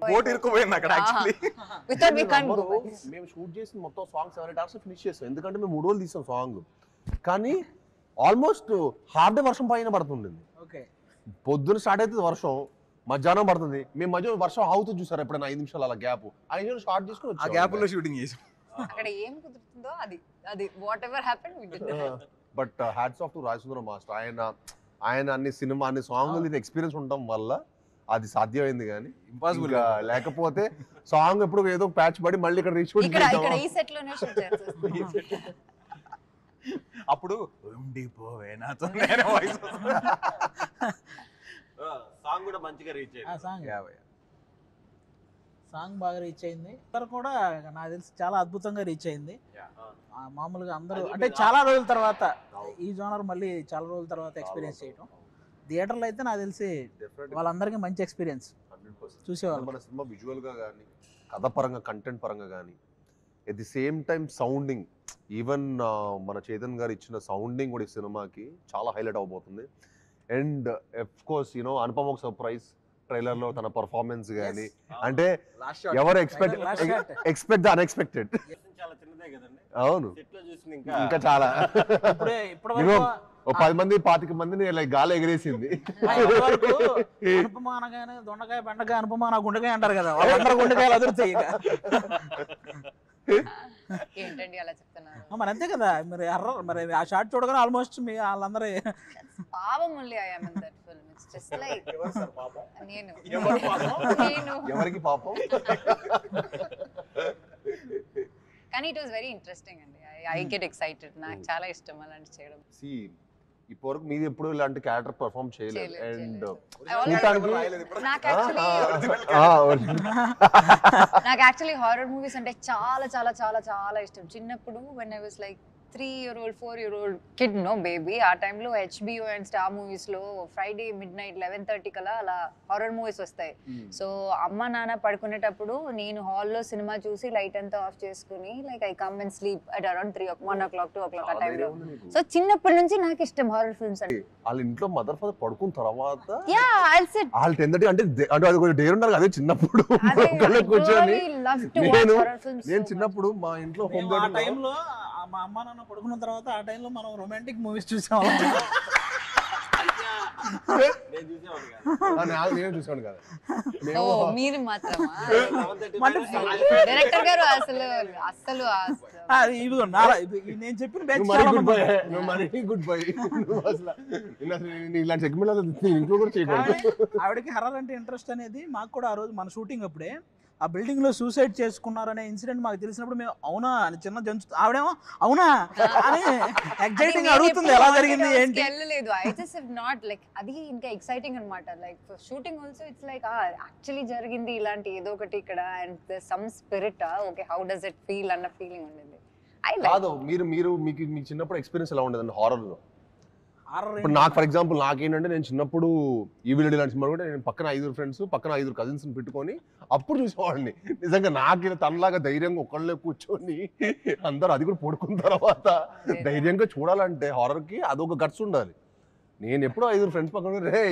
Boat ఇరుక్కుపోయింది అక్కడ actually. మేము shoot చేసిన మొత్తం సాంగ్ 7-8 hours ఫినిష్ చేసాం, ఎందుకంటే మేము 3 రోజులు తీసాం సాంగ్. కానీ ఆల్మోస్ట్ హాఫ్ డే వర్షం పైన పడుతుండేది. పొద్దున స్టార్ట్ అవుతుంది వర్షం, మధ్యాహ్నం పడుతుంది. మేము మధ్య వర్షం ఆగుతుంది చూసారు ఎప్పుడైనా 5 నిమిషాలు అలా గ్యాప్, 5 నిమిషాలు స్టార్ట్ చేసుకుని ఆ గ్యాప్ లో షూటింగ్ చేసాం. అక్కడ ఏం కుదురుతుందో అది whatever happen we did. But hats off to Rajendra master. ఆయన అన్ని సినిమా అన్ని సాంగ్లు ఎక్స్పీరియన్స్ ఉండటం వల్ల అది సాధ్యమైంది. కానీ ఇంపాసిబుల్ లేకపోతే సాంగ్ ఎప్పుడు ఏదో ప్యాచ్ పడి మళ్ళీ ఇక్కడ రీషూట్ ఇక్కడ ఈ సెట్ లోనే షూట్ చేస్తాం. అప్పుడు ఉండిపోవే నాతో వాయిస్ సాంగ్ కూడా మంచిగా రీచ్ అయ్యింది. సాంగ్ బాగా రీచ్ అయింది. కూడా నాకు తెలిసి చాలా అద్భుతంగా రీచ్ అయింది. మామూలుగా అందరూ అంటే చాలా రోజుల తర్వాత ఈ జోనర్ మళ్ళీ చాలా రోజుల తర్వాత ఎక్స్పీరియన్స్ చేయడం. థియేటర్లో అయితే నాకు తెలిసి వాళ్ళందరికీ మంచి ఎక్స్పీరియన్స్ చూసేవాళ్ళు. మన సినిమా విజువల్ గా కానీ, కథ పరంగా, కంటెంట్ పరంగా కానీ, at the same time sounding, even మన చేతన్ గారు ఇచ్చిన సౌండింగ్ కూడా ఈ సినిమాకి చాలా హైలైట్ అవబోతుంది. అండ్ ఆఫ్ కోర్స్ అనుపమ ఒక సర్ప్రైజ్ ట్రైలర్ లో తన పర్ఫార్మెన్స్ గానీ, అంటే ఎవరు ఎక్స్పెక్ట్ ద అన్ఎక్స్పెక్టెడ్. చాలా చిన్నదే కదండి. అవును, సెట్ లో చూసిన ఇంకా చాలా 10 మంది 25 మందిని లైక్ గాలి ఎగిరేసింది. అనుపమ అనగానే దొండకాయ బెండకాయ అనుపమ నా గుండెకాయ అంటారు కదా, వాళ్ళందరూ గుండెకాయలు అదురుతాయి. ఏంటండి అలా చెప్తున్నారు? మరి అంతే కదా, మరి ఆ షార్ట్ చూడగానే ఆల్మోస్ట్ మీ వాళ్ళందరూ పాపం only I am in that film. It's just like నేను ఎవరికి పాపం. కానీ ఇట్ వాస్ వెరీ ఇంట్రెస్టింగ్ అండి. I get excited. నాకు చాలా ఇష్టం అలాంటి చేయడం. ఇప్పటివరకు మీది ఎప్పుడు ఇలాంటి క్యారెక్టర్ పర్ఫార్మ్ చేయలేదు. అండ్ నాకు యాక్చువల్లీ హారర్ మూవీస్ అంటే చాలా చాలా చాలా చాలా ఇష్టం. చిన్నప్పుడు when I was like 3-year-old 4-year-old kid no baby, ఆ టైంలో HBO అండ్ స్టార్ మూవీస్ లో ఫ్రైడే midnight 11:30 కలా అలా హారర్ మూవీస్ వస్తాయి. సో అమ్మ నాన్న పడుకునేటప్పుడు నేను హాల్లో సినిమా చూసి లైట్ అంతా ఆఫ్ చేసుకుని like I come and sleep at around 1 o'clock 2 o'clock ఆ టైంలో. సో చిన్నప్పటి నుంచి నాకు ఇష్టం హారర్ ఫిల్మ్స్ అంటే. వాళ్ళ ఇంట్లో మదర్ ఫాదర్ పడుకున్న తర్వాత వాళ్ళు 10:30 అంటే అది డేర్ ఉన్నారు అదే చిన్నప్పుడు కూర్చొని. నేను చిన్నప్పుడు మా ఇంట్లో హోమ్ ఆ టైంలో మా అమ్మ నాన్న పడుకున్న తర్వాత ఆ టైంలో మనం రొమాంటిక్ మూవీస్ చూసాము. నేను చూసాను కదా. మీరు మాత్రమా? డైరెక్టర్ గారు అసలు నేను చెప్పిన గుడ్ బై. ఇలాంటి సెగ్మెంట్ ఇంట్లో కూడా చేయకూడదు. ఆవిడకి హర్రర్ అంటే ఇంట్రెస్ట్ అనేది మాకు కూడా. ఆ రోజు మన షూటింగ్ అప్పుడే ఆ బిల్డింగ్ లో సూసైడ్ చేసుకున్నారనే ఇన్సిడెంట్ మాకు తెలిసినప్పుడు మేము అవునా అని చిన్న జంతు ఆవిడేమో అవునా అని ఎగ్జైటింగ్ అడుగుతుంది ఎలా జరిగింది ఏంటి. వెళ్ళలేదు. ఐ జస్ట్ నాట్ లైక్ అది ఇంకా ఎక్సైటింగ్ అన్నమాట. Like shooting also it's like actually జరిగింది ఇలాంటి ఏదో ఒకటి ఇక్కడ and some spirit okay how does it feel అన్న ఫీలింగ్ ఉండేది. కాదు మీకు మీ చిన్నప్పుడు ఎక్స్పీరియన్స్ ఎలా ఉండేదండి హారర్ లో? ఇప్పుడు నాకు ఫర్ ఎగ్జాంపుల్ నాకేంటంటే నేను చిన్నప్పుడు ఈవిల్ ఇలాంటి సినిమా కూడా నేను పక్కన 5 ఫ్రెండ్స్ పక్కన 5 కజిన్స్ పెట్టుకొని అప్పుడు చూసేవాడిని. నిజంగా నాకు తనలాగా ధైర్యంగా ఒకళ్ళే కూర్చొని అందరూ అది కూడా పడుకున్న తర్వాత ధైర్యంగా చూడాలంటే హారర్ కి అదొక గట్స్ ఉండాలి. నేను ఎప్పుడో 5 ఫ్రెండ్స్ పక్కన రే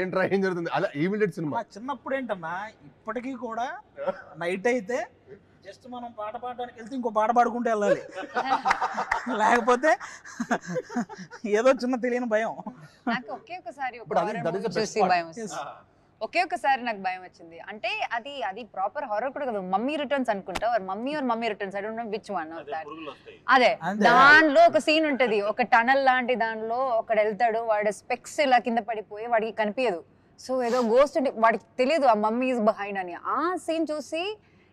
ఏంట్రా ఏం జరుగుతుంది అలా ఈవిల్ సినిమా. చిన్నప్పుడు ఏంటన్నా ఇప్పటికీ కూడా నైట్ అయితే జస్ట్ మనం పాట పాడడానికి వెళ్తే ఇంకో పాట పాడుకుంటూ వెళ్ళాలి, లేకపోతే ఏదో చిన్న తెలియని భయం. నాకు ఒకే ఒకసారి నాకు భయం వచ్చింది. అంటే అది ప్రాపర్ హారర్ కూడా కదా, మమ్మీ రిటర్న్స్ అనుకుంటా, mummy returns I don't know which one of that. అదే దానిలో ఒక సీన్ ఉంటది, ఒక టనల్ లాంటి దానిలో ఒకడు వెళ్తాడు, వాడు స్పెక్స్ ఇలా కింద పడిపోయి వాడికి కనిపించదు. సో ఏదో గోస్ట్ వాడికి తెలియదు ఆ మమ్మీ ఇస్ బిహైండ్ అని. ఆ సీన్ చూసి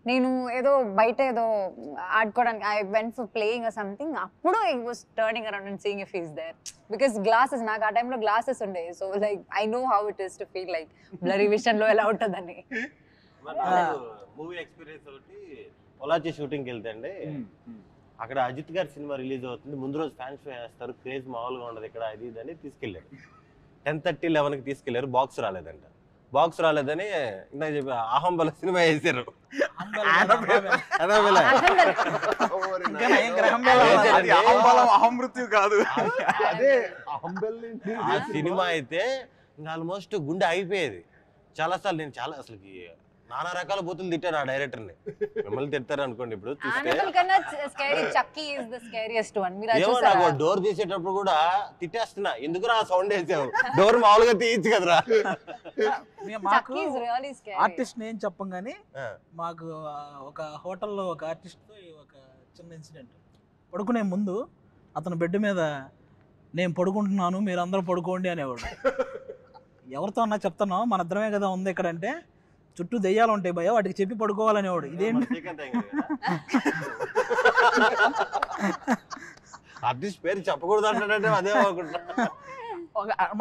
నేను ఏదో బయట ఏదో ఆడుకోవడానికి I went for playing or something, అప్పుడు I was turning around and seeing if he is there because glasses నాకు ఆ టైంలో గ్లాసెస్ ఉండే. So like I know how it is to feel like blurry vision లో ఎలా ఉంటుందని. Movie experience ఒకటి పొలాచి షూటింగ్కి వెళ్తే అండి, అక్కడ అజిత్ గారి సినిమా రిలీజ్ అవుతుంది, ముందు రోజు ఫ్యాన్స్ వేస్తారు, క్రేజ్ మామూలుగా ఉండదు ఇక్కడ అది ఇది అని తీసుకెళ్ళారు. 10:30, 11కి తీసుకెళ్లారు, బాక్స్ రాలేదంట. బాక్స్ రాలేదని ఇందాక చెప్పి అహంబల సినిమా వేసారు. అహమృత్యు కాదు సినిమా అయితే ఆల్మోస్ట్ గుండె అయిపోయేది. చాలాసార్లు నేను అసలుకి నానా రకాల బూతులు తిట్టారు ఆ డైరెక్టర్ ని. మిమ్మల్ని తిడతారు అనుకోండి ఇప్పుడు చూస్తే. యానిమల్ కన్నా scary Chucky is the scariest one. మీరు అది ఏమో చూసారా? నాకు డోర్ తీసేటప్పుడు కూడా తిట్టేస్తున్నా, ఎందుకురా సౌండ్ వేసావు, డోర్ మామూలుగా తీయచ్చు కదరా. మాకు చక్కీ ఇస్ రియల్లీ స్కేరీ. ఆర్టిస్ట్ నేను చెప్పం కానీ మాకు ఒక హోటల్లో ఒక ఆర్టిస్ట్తో ఒక చిన్న ఇన్సిడెంట్. పడుకునే ముందు అతను బెడ్ మీద నేను పడుకుంటున్నాను మీరు అందరూ పడుకోండి అనేవాడు. ఎవరితో అన్నా చెప్తాను మన ఇద్దరమే కదా ఉంది ఇక్కడ అంటే, చుట్టూ దెయ్యాలు ఉంటాయి భయ వాటికి చెప్పి పడుకోవాలనేవాడు. ఇదేంటి ఆర్టిస్ట్ పేరు చెప్పకూడదు అంటే అదే అనుకుంటా.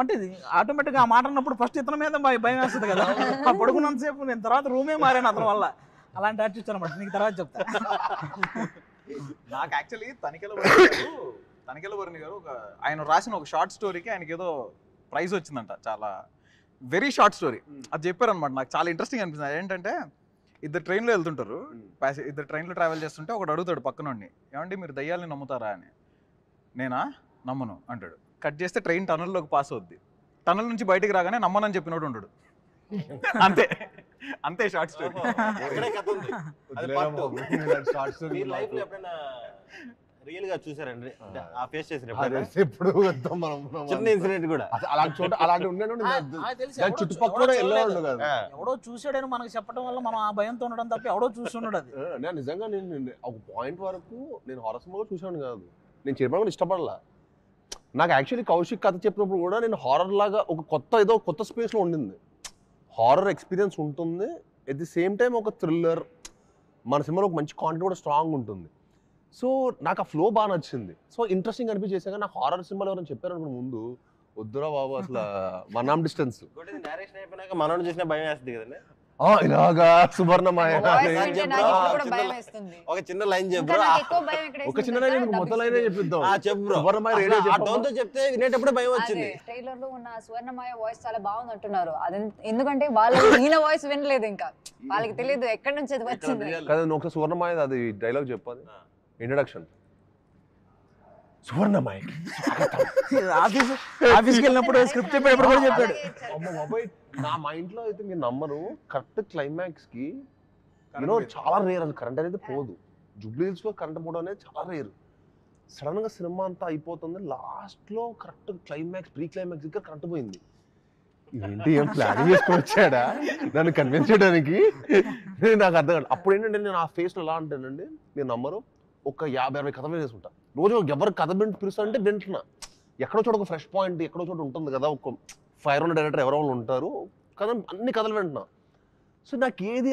అంటే ఇది ఆటోమేటిక్గా ఆ మాట అన్నప్పుడు ఫస్ట్ ఇతని మీద భయం వేస్తుంది కదా. ఆ పడుకున్నంతసేపు నేను తర్వాత రూమే మారాను అతని వల్ల. అలాంటి ఆర్టిస్ట్ అనమాట, నీకు తర్వాత చెప్తా. నాకు యాక్చువల్లీ తనికెళ్ళ వరుణ్ గారు ఆయన రాసిన ఒక షార్ట్ స్టోరీకి ఆయనకి ఏదో ప్రైజ్ వచ్చిందంట. చాలా వెరీ షార్ట్ స్టోరీ అది చెప్పారనమాట. నాకు చాలా ఇంట్రెస్టింగ్ అనిపిస్తుంది. ఏంటంటే ఇద్దరు ట్రైన్లో వెళ్తుంటారు, ఇద్దరు ట్రైన్లో ట్రావెల్ చేస్తుంటే ఒకడు అడుగుతాడు పక్కనుండి, ఏమండి మీరు దయ్యాలని నమ్ముతారా అని. నేనా నమ్మను అంటాడు. కట్ చేస్తే ట్రైన్ టనల్లోకి పాస్ అవుద్ది. టనల్ నుంచి బయటికి రాగానే నమ్మనని చెప్పినోడు ఉండడు. అంతే అంతే షార్ట్ స్టోరీ. లైఫ్ లో ఎప్పుడైనా రియల్ గా చూసారండి ఆ ఫేస్ చేసిన ఎప్పుడు చిన్న ఇన్సిడెంట్ కూడా అలాంటి చోట అలాంటి చుట్టుపక్కల కూడా వెళ్ళేవాళ్ళు కాదు. ఎవడో చూసాడని మనకు చెప్పడం వల్ల మనం ఆ భయంతో ఉండడం తప్ప ఎవడో చూస్తున్నాడు. అది నేను నిజంగా నేను ఒక పాయింట్ వరకు నేను హారర్ సినిమా చూసాను కాదు, నేను చెప్పడం ఇష్టపడలా. నాకు యాక్చువల్లీ కౌశిక్ కథ చెప్పినప్పుడు కూడా నేను హారర్ లాగా ఒక ఏదో కొత్త స్పేస్లో ఉండింది. హారర్ ఎక్స్పీరియన్స్ ఉంటుంది, ఎట్ ది సేమ్ టైం ఒక థ్రిల్లర్, మన సినిమాలో ఒక మంచి కాంటెంట్ కూడా స్ట్రాంగ్ ఉంటుంది. సో నాకు ఆ ఫ్లో బాగా నచ్చింది. సో ఇంట్రెస్టింగ్ అనిపించేసాక నాకు హారర్ సినిమాలు ఎవరైనా చెప్పారు అనుకున్న ముందు వద్దురా బాబు అసలు వన్ ఆర్మ్ డిస్టెన్స్ నేరేషన్ అయిపోయినాక మనోడు చేసిన భయం వేస్తుంది కదండి. ఇలాగా సువర్ణమాయ ఒక చిన్న లైన్ చెప్పు, ఒక చిన్న లైన్ మొత్తం లైన్ చెప్పిద్దాం. చెప్పు సువర్ణమాయ రేడియో టోన్తో చెప్తే వినేటప్పుడు భయం వచ్చింది. ట్రైలర్ లో ఉన్న సువర్ణమాయ వాయిస్ చాలా బాగుంది అంటున్నారు. అది ఎందుకంటే వాళ్ళు ఈయన వాయిస్ వినలేదు, ఇంకా వాళ్ళకి తెలియదు ఎక్కడి నుంచి అది వచ్చింది కదా. నువ్వు ఒకసారి సువర్ణమాయ అది డైలాగ్ చెప్పాలి, ఇంట్రడక్షన్. సువర్ణమాయ ఆఫీస్కి వెళ్ళినప్పుడు స్క్రిప్ట్ చెప్పేటప్పుడు కూడా చెప్పాడు. నా మైండ్ లో అయితే మీరు నమ్మరు, కరెక్ట్ క్లైమాక్స్ కి చాలా రేర్. అది కరెంట్ అనేది పోదు. జూబ్లీ హిల్స్ లో కరెంట్ పోవడం అనేది చాలా రేర్. సడన్ గా సినిమా అంతా అయిపోతుంది, లాస్ట్ లో కరెక్ట్ క్లైమాక్స్ ప్రీ క్లైమాక్స్ దగ్గర కరెంట్ పోయింది. ఏంటి ఏం ప్లానింగ్ చేసుకొని వచ్చాడా నన్ను కన్విన్స్ చేయడానికి? నాకు అర్థం కాదు. అప్పుడు ఏంటంటే నేను ఆ ఫేస్ లో ఎలా అంటానండి, మీరు నమ్మరు, ఒక 50-60 కథలు వేసుకుంటా రోజు. ఎవరు కథ పిలుస్తా అంటే వింటున్నా. ఎక్కడో చోట ఒక ఫ్రెష్ పాయింట్ ఎక్కడో చోట ఉంటుంది కదా, ఒక 500 డైరెక్టర్ ఎవరో ఉంటారు కదా, అన్ని కథలు వింటున్నా. సో నాకు ఏది